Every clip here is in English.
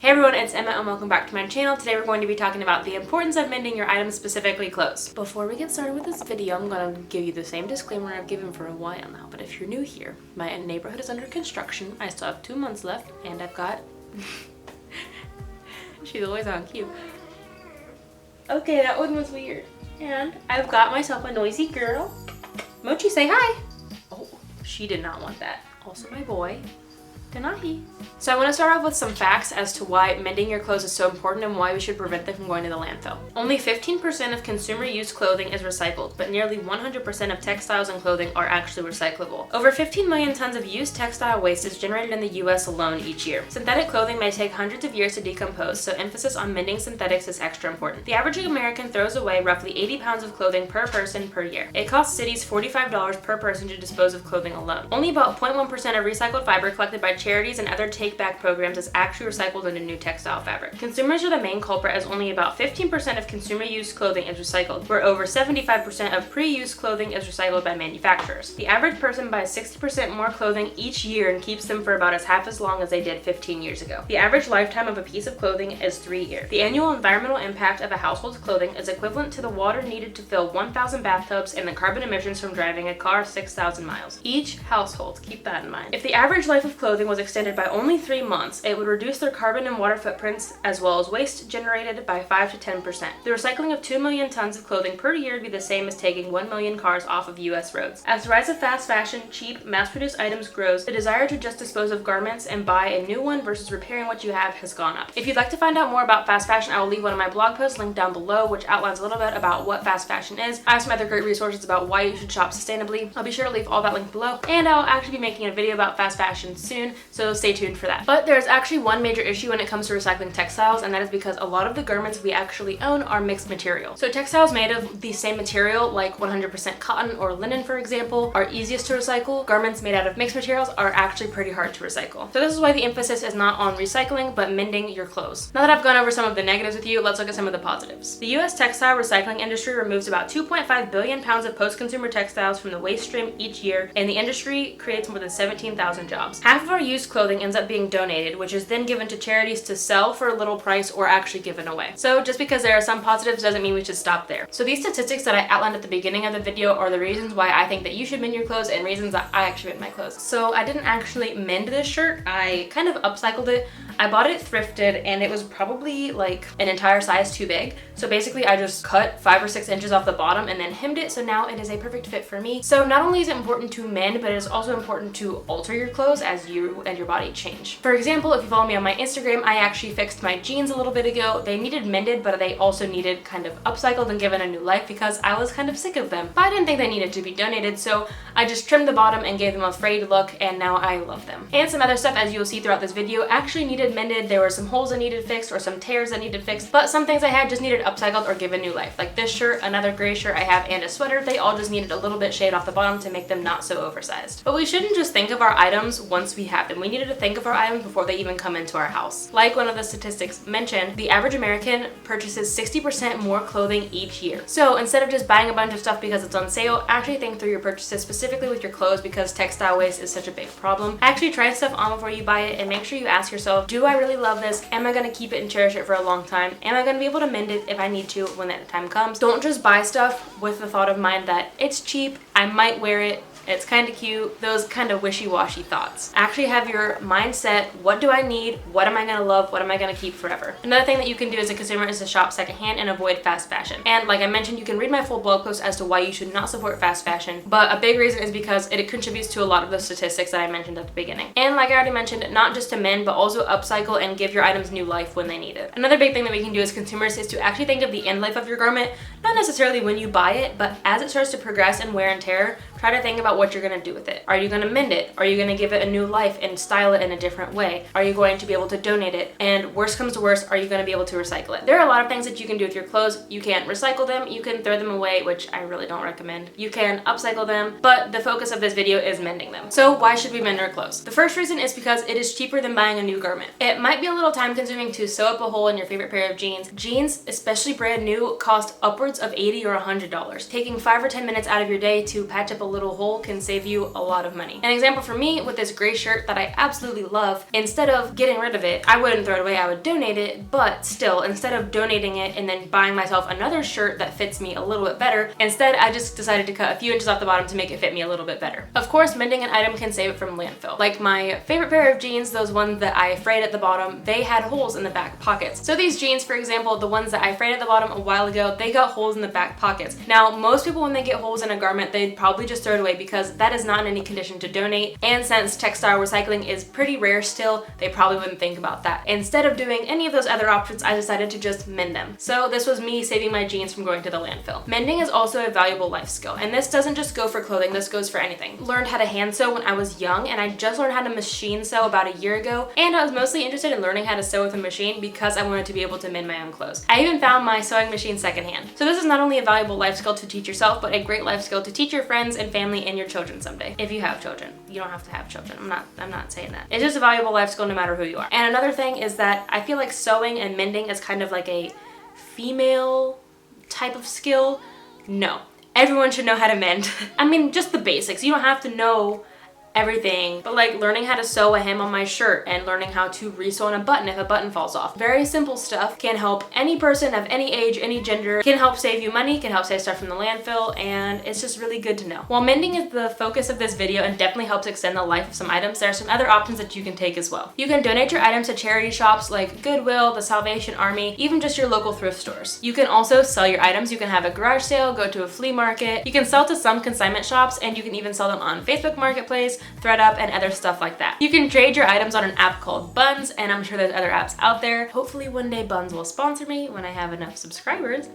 Hey everyone, it's Emma and welcome back to my channel. Today we're going to be talking about the importance of mending your items, specifically clothes. Before we get started with this video, I'm going to give you the same disclaimer I've given for a while now, but if you're new here, my neighborhood is under construction. I still have 2 months left and I've got... She's always on cue. Okay, that one was weird. And I've got myself a noisy girl. Mochi, say hi! Oh, she did not want that. Also my boy. Denahi. So I want to start off with some facts as to why mending your clothes is so important and why we should prevent them from going to the landfill. Only 15% of consumer used clothing is recycled, but nearly 100% of textiles and clothing are actually recyclable. Over 15 million tons of used textile waste is generated in the US alone each year. Synthetic clothing may take hundreds of years to decompose, so emphasis on mending synthetics is extra important. The average American throws away roughly 80 pounds of clothing per person per year. It costs cities $45 per person to dispose of clothing alone. Only about 0.1% of recycled fiber collected by charities and other take-back programs is actually recycled into new textile fabric. Consumers are the main culprit, as only about 15% of consumer used clothing is recycled, where over 75% of pre-used clothing is recycled by manufacturers. The average person buys 60% more clothing each year and keeps them for about half as long as they did 15 years ago. The average lifetime of a piece of clothing is 3 years. The annual environmental impact of a household's clothing is equivalent to the water needed to fill 1,000 bathtubs and the carbon emissions from driving a car 6,000 miles. Each household, keep that in mind. If the average life of clothing was extended by only 3 months, it would reduce their carbon and water footprints as well as waste generated by 5 to 10%. The recycling of 2 million tons of clothing per year would be the same as taking 1 million cars off of US roads. As the rise of fast fashion, cheap, mass-produced items grows, the desire to just dispose of garments and buy a new one versus repairing what you have has gone up. If you'd like to find out more about fast fashion, I will leave one of my blog posts linked down below, which outlines a little bit about what fast fashion is. I have some other great resources about why you should shop sustainably. I'll be sure to leave all that linked below, and I'll actually be making a video about fast fashion soon, so stay tuned for that. But there's actually one major issue when it comes to recycling textiles, and that is because a lot of the garments we actually own are mixed material. So textiles made of the same material, like 100% cotton or linen for example, are easiest to recycle. Garments made out of mixed materials are actually pretty hard to recycle. So this is why the emphasis is not on recycling, but mending your clothes. Now that I've gone over some of the negatives with you, let's look at some of the positives. The US textile recycling industry removes about 2.5 billion pounds of post-consumer textiles from the waste stream each year, and the industry creates more than 17,000 jobs. Half of our used clothing ends up being donated, which is then given to charities to sell for a little price or actually given away. So just because there are some positives doesn't mean we should stop there. So these statistics that I outlined at the beginning of the video are the reasons why I think that you should mend your clothes and reasons that I actually mend my clothes. So I didn't actually mend this shirt, I kind of upcycled it. I bought it thrifted and it was probably like an entire size too big. So basically I just cut 5 or 6 inches off the bottom and then hemmed it, so now it is a perfect fit for me. So not only is it important to mend, but it is also important to alter your clothes as you and your body change. For example, if you follow me on my Instagram, I actually fixed my jeans a little bit ago. They needed mended, but they also needed kind of upcycled and given a new life because I was kind of sick of them. But I didn't think they needed to be donated, so I just trimmed the bottom and gave them a frayed look, and now I love them. And some other stuff, as you'll see throughout this video, actually needed mended. There were some holes that needed fixed or some tears that needed fixed, but some things I had just needed upcycled or given new life. Like this shirt, another gray shirt I have, and a sweater, they all just needed a little bit shaved off the bottom to make them not so oversized. But we shouldn't just think of our items once we have them. We needed to think of our items before they even come into our house. Like one of the statistics mentioned, the average American purchases 60% more clothing each year. So instead of just buying a bunch of stuff because it's on sale, actually think through your purchases, specifically with your clothes, because textile waste is such a big problem. Actually try stuff on before you buy it and make sure you ask yourself, do I really love this? Am I going to keep it and cherish it for a long time? Am I going to be able to mend it if I need to when that time comes? Don't just buy stuff with the thought of mind that it's cheap, I might wear it, it's kind of cute, those kind of wishy-washy thoughts. Actually have your mindset, what do I need? What am I gonna love? What am I gonna keep forever? Another thing that you can do as a consumer is to shop secondhand and avoid fast fashion. And like I mentioned, you can read my full blog post as to why you should not support fast fashion, but a big reason is because it contributes to a lot of the statistics that I mentioned at the beginning. And like I already mentioned, not just to mend, but also upcycle and give your items new life when they need it. Another big thing that we can do as consumers is to actually think of the end life of your garment, not necessarily when you buy it, but as it starts to progress and wear and tear, try to think about what you're gonna do with it. Are you gonna mend it? Are you gonna give it a new life and style it in a different way? Are you going to be able to donate it? And worst comes to worst, are you gonna be able to recycle it? There are a lot of things that you can do with your clothes. You can recycle them, you can throw them away, which I really don't recommend. You can upcycle them, but the focus of this video is mending them. So why should we mend our clothes? The first reason is because it is cheaper than buying a new garment. It might be a little time consuming to sew up a hole in your favorite pair of jeans. Jeans, especially brand new, cost upwards of $80 or $100. Taking 5 or 10 minutes out of your day to patch up a little hole can save you a lot of money. An example for me with this gray shirt that I absolutely love, instead of getting rid of it, I wouldn't throw it away, I would donate it, but still, instead of donating it and then buying myself another shirt that fits me a little bit better, instead I just decided to cut a few inches off the bottom to make it fit me a little bit better. Of course, mending an item can save it from landfill. Like my favorite pair of jeans, those ones that I frayed at the bottom, they had holes in the back pockets. So these jeans, for example, the ones that I frayed at the bottom a while ago, they got holes in the back pockets. Now, most people when they get holes in a garment, they'd probably just throw it away because that is not in any condition to donate. And since textile recycling is pretty rare still, they probably wouldn't think about that. Instead of doing any of those other options, I decided to just mend them. So this was me saving my jeans from going to the landfill. Mending is also a valuable life skill, and this doesn't just go for clothing, this goes for anything. Learned how to hand sew when I was young, and I just learned how to machine sew about a year ago, and I was mostly interested in learning how to sew with a machine because I wanted to be able to mend my own clothes. I even found my sewing machine secondhand. So this is not only a valuable life skill to teach yourself, but a great life skill to teach your friends and family and your children someday. If you have children. You don't have to have children. I'm not saying that. It's just a valuable life skill no matter who you are. And another thing is that I feel like sewing and mending is kind of like a female type of skill. No. Everyone should know how to mend. I mean, just the basics. You don't have to know everything, but like learning how to sew a hem on my shirt and learning how to re-sew on a button if a button falls off. Very simple stuff can help any person of any age, any gender, can help save you money, can help save stuff from the landfill, and it's just really good to know. While mending is the focus of this video and definitely helps extend the life of some items, there are some other options that you can take as well. You can donate your items to charity shops like Goodwill, the Salvation Army, even just your local thrift stores. You can also sell your items. You can have a garage sale, go to a flea market. You can sell to some consignment shops, and you can even sell them on Facebook Marketplace, ThreadUp, and other stuff like that. You can trade your items on an app called Buns, and I'm sure there's other apps out there. Hopefully one day Buns will sponsor me when I have enough subscribers.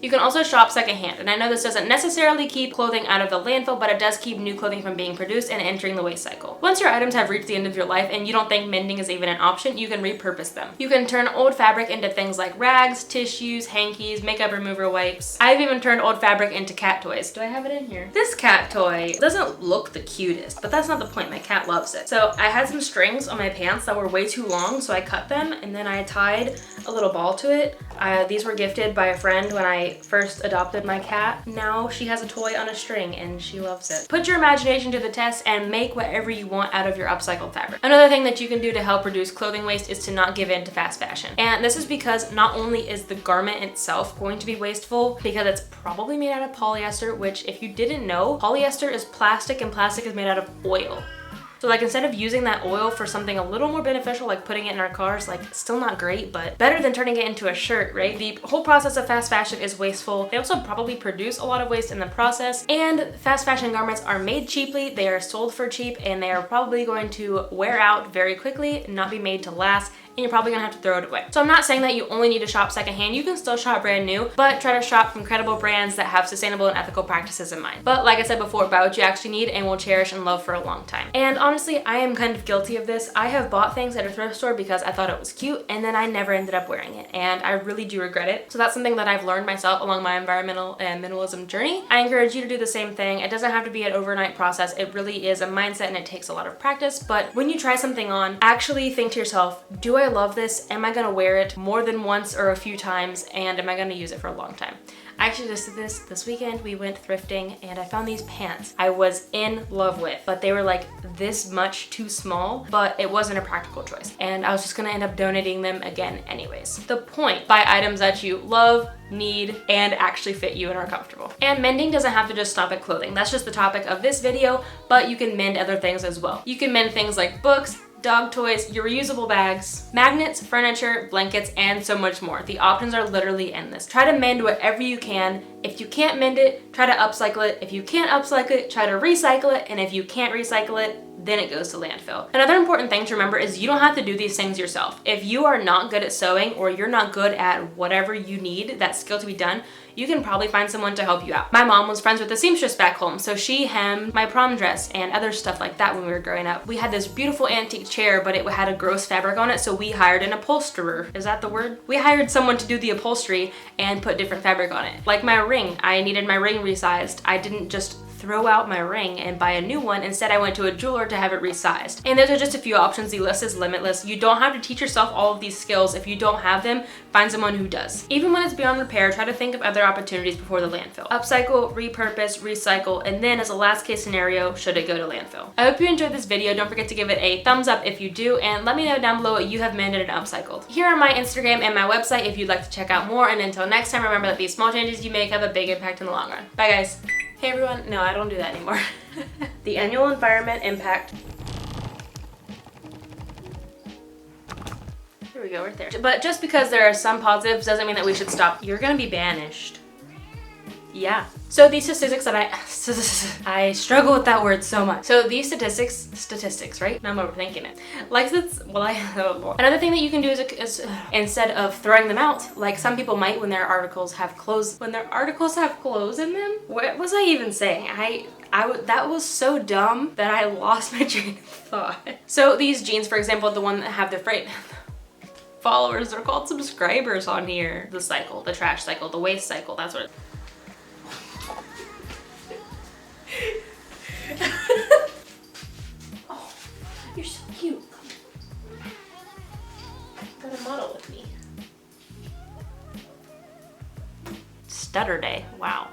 You can also shop secondhand, and I know this doesn't necessarily keep clothing out of the landfill, but it does keep new clothing from being produced and entering the waste cycle. Once your items have reached the end of your life and you don't think mending is even an option, you can repurpose them. You can turn old fabric into things like rags, tissues, hankies, makeup remover wipes. I've even turned old fabric into cat toys. Do I have it in here? This cat toy doesn't look the cutest, but that's not the point. My cat loves it. So I had some strings on my pants that were way too long, so I cut them and then I tied a little ball to it. These were gifted by a friend when I first adopted my cat. Now she has a toy on a string and she loves it. Put your imagination to the test and make whatever you want out of your upcycled fabric. Another thing that you can do to help reduce clothing waste is to not give in to fast fashion. And this is because not only is the garment itself going to be wasteful, because it's probably made out of polyester, which if you didn't know, polyester is plastic and plastic is made out of oil. So like instead of using that oil for something a little more beneficial, like putting it in our cars, like still not great, but better than turning it into a shirt, right? The whole process of fast fashion is wasteful. They also probably produce a lot of waste in the process, and fast fashion garments are made cheaply, they are sold for cheap, and they are probably going to wear out very quickly, not be made to last, and you're probably gonna have to throw it away. So I'm not saying that you only need to shop secondhand. You can still shop brand new, but try to shop from credible brands that have sustainable and ethical practices in mind. But like I said before, buy what you actually need and will cherish and love for a long time. And honestly, I am kind of guilty of this. I have bought things at a thrift store because I thought it was cute, and then I never ended up wearing it, and I really do regret it. So that's something that I've learned myself along my environmental and minimalism journey. I encourage you to do the same thing. It doesn't have to be an overnight process. It really is a mindset and it takes a lot of practice, but when you try something on, actually think to yourself, do I love this? Am I gonna wear it more than once or a few times, and am I gonna use it for a long time? I actually just did this weekend. We went thrifting and I found these pants I was in love with, but they were like this much too small, but it wasn't a practical choice. And I was just gonna end up donating them again anyways. The point, buy items that you love, need, and actually fit you and are comfortable. And mending doesn't have to just stop at clothing. That's just the topic of this video, but you can mend other things as well. You can mend things like books, dog toys, your reusable bags, magnets, furniture, blankets, and so much more. The options are literally endless. Try to mend whatever you can. If you can't mend it, try to upcycle it. If you can't upcycle it, try to recycle it. And if you can't recycle it, then it goes to landfill. Another important thing to remember is you don't have to do these things yourself. If you are not good at sewing, or you're not good at whatever you need, that skill to be done, you can probably find someone to help you out. My mom was friends with a seamstress back home, so she hemmed my prom dress and other stuff like that when we were growing up. We had this beautiful antique chair, but it had a gross fabric on it, so we hired an upholsterer. Is that the word? We hired someone to do the upholstery and put different fabric on it. Like my ring, I needed my ring resized. I didn't just throw out my ring and buy a new one. Instead, I went to a jeweler to have it resized. And those are just a few options. The list is limitless. You don't have to teach yourself all of these skills. If you don't have them, find someone who does. Even when it's beyond repair, try to think of other opportunities before the landfill. Upcycle, repurpose, recycle, and then as a last case scenario, should it go to landfill? I hope you enjoyed this video. Don't forget to give it a thumbs up if you do, and let me know down below what you have mended and upcycled. Here are my Instagram and my website if you'd like to check out more, and until next time, remember that these small changes you make have a big impact in the long run. Bye guys. Hey everyone, no, I don't do that anymore. The annual environment impact. Here we go, right there. But just because there are some positives doesn't mean that we should stop. You're gonna be banished. Yeah. So these statistics that I struggle with that word so much. So these statistics, right? Now I'm overthinking it. Like this, another thing that you can do is instead of throwing them out, like some people might when their articles have clothes in them. What was I even saying? That was so dumb that I lost my train of thought. So these jeans, for example, the one that have the freight followers, they're called subscribers on here. The cycle, the trash cycle, the waste cycle, that's what it. Oh, you're so cute. Got a model with me. Stutter day, wow.